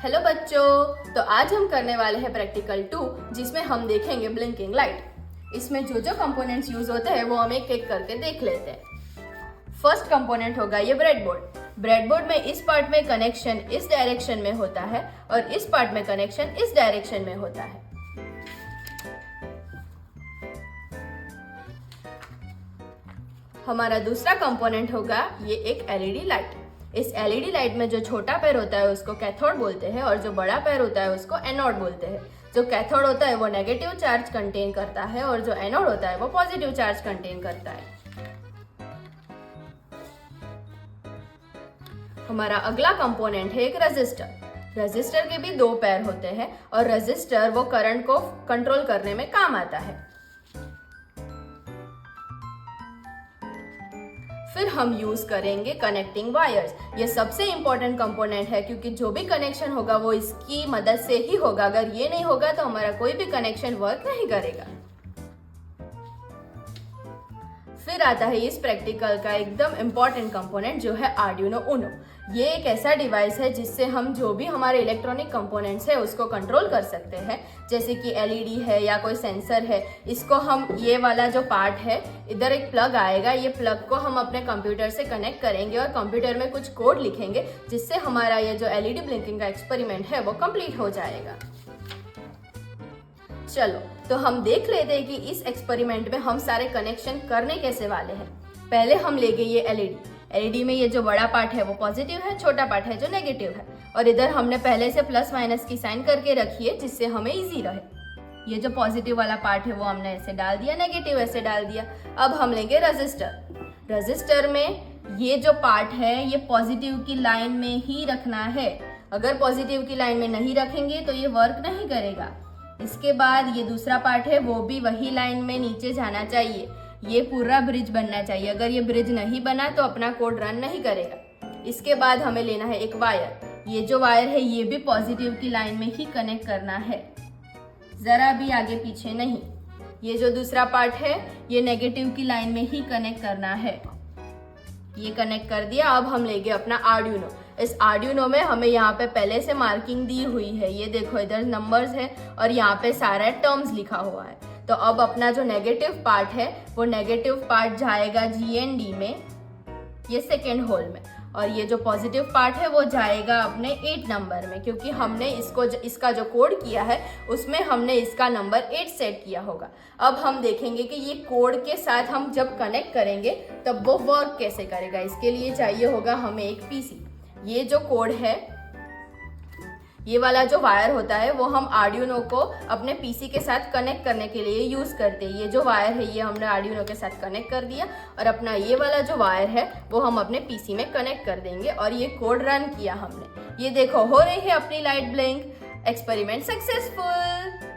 Hello बच्चों, तो आज हम करने वाले हैं प्रैक्टिकल 2 जिसमें हम देखेंगे ब्लिंकिंग लाइट। इसमें जो जो कंपोनेंट्स यूज होते हैं वो हम एक एक करके देख लेते हैं। फर्स्ट कंपोनेंट होगा ये ब्रेडबोर्ड। ब्रेडबोर्ड में इस पार्ट में कनेक्शन इस डायरेक्शन में होता है और इस पार्ट में कनेक्शन इस डायरेक्शन में होता है। हमारा दूसरा कंपोनेंट होगा ये एक एलईडी लाइट। इस एलईडी लाइट में जो छोटा पैर होता है उसको कैथोड बोलते हैं और जो बड़ा पैर होता है उसको एनोड बोलते हैं। जो कैथोड होता है वो नेगेटिव चार्ज कंटेन करता है और जो एनोड होता है वो पॉजिटिव चार्ज कंटेन करता है। हमारा अगला कंपोनेंट है एक रेजिस्टर। रेजिस्टर के भी दो पैर होते हैं और रेजिस्टर वो करंट को कंट्रोल करने में काम आता है। फिर हम यूज करेंगे कनेक्टिंग वायर्स। ये सबसे इंपॉर्टेंट कंपोनेंट है क्योंकि जो भी कनेक्शन होगा वो इसकी मदद से ही होगा। अगर ये नहीं होगा तो हमारा कोई भी कनेक्शन वर्क नहीं करेगा। फिर आता है इस प्रैक्टिकल का एकदम इम्पॉर्टेंट कंपोनेंट जो है आर्डुइनो उनो। ये एक ऐसा डिवाइस है जिससे हम जो भी हमारे इलेक्ट्रॉनिक कंपोनेंट्स है उसको कंट्रोल कर सकते हैं, जैसे कि एलईडी है या कोई सेंसर है। इसको हम ये वाला जो पार्ट है, इधर एक प्लग आएगा, ये प्लग को हम अपने कंप्यूटर से कनेक्ट करेंगे और कंप्यूटर में कुछ कोड लिखेंगे जिससे हमारा ये जो एलईडी ब्लिंकिंग का एक्सपेरिमेंट है वो कंप्लीट हो जाएगा। चलो तो हम देख लेते हैं कि इस एक्सपेरिमेंट में हम सारे कनेक्शन करने कैसे वाले हैं। पहले हम लेंगे ये एलईडी। एलईडी में ये जो बड़ा पार्ट है वो पॉजिटिव है, छोटा पार्ट है जो नेगेटिव है और इधर हमने पहले से प्लस माइनस की साइन करके रखी है जिससे हमें इजी रहे। ये जो पॉजिटिव वाला पार्ट है वो हमने ऐसे डाल दिया, नेगेटिव ऐसे डाल दिया। अब हम लेंगे रजिस्टर। रजिस्टर में ये जो पार्ट है ये पॉजिटिव की लाइन में ही रखना है। अगर पॉजिटिव की लाइन में नहीं रखेंगे तो ये वर्क नहीं करेगा। इसके बाद ये दूसरा पार्ट है वो भी वही लाइन में नीचे जाना चाहिए। ये पूरा ब्रिज बनना चाहिए। अगर ये ब्रिज नहीं बना तो अपना कोड रन नहीं करेगा। इसके बाद हमें लेना है एक वायर। ये जो वायर है ये भी पॉजिटिव की लाइन में ही कनेक्ट करना है, जरा भी आगे पीछे नहीं। ये जो दूसरा पार्ट है ये नेगेटिव की लाइन में ही कनेक्ट करना है। ये कनेक्ट कर दिया। अब हम लेंगे अपना आर्डुइनो। इस आर्डुइनो में हमें यहाँ पे पहले से मार्किंग दी हुई है। ये देखो इधर नंबर्स है और यहाँ पे सारा टर्म्स लिखा हुआ है। तो अब अपना जो नेगेटिव पार्ट है वो नेगेटिव पार्ट जाएगा GND में, ये सेकेंड होल में, और ये जो पॉजिटिव पार्ट है वो जाएगा अपने 8 नंबर में, क्योंकि हमने इसका जो कोड किया है उसमें हमने इसका नंबर 8 सेट किया होगा। अब हम देखेंगे कि ये कोड के साथ हम जब कनेक्ट करेंगे तब वो वर्क कैसे करेगा। इसके लिए चाहिए होगा हमें एक पीसी। ये जो कोड है, ये वाला जो वायर होता है वो हम आर्डुइनो को अपने पीसी के साथ कनेक्ट करने के लिए यूज करते हैं। ये जो वायर है ये हमने आर्डुइनो के साथ कनेक्ट कर दिया और अपना ये वाला जो वायर है वो हम अपने पीसी में कनेक्ट कर देंगे और ये कोड रन किया हमने। ये देखो हो रही है अपनी लाइट ब्लिंक। Experiment successful.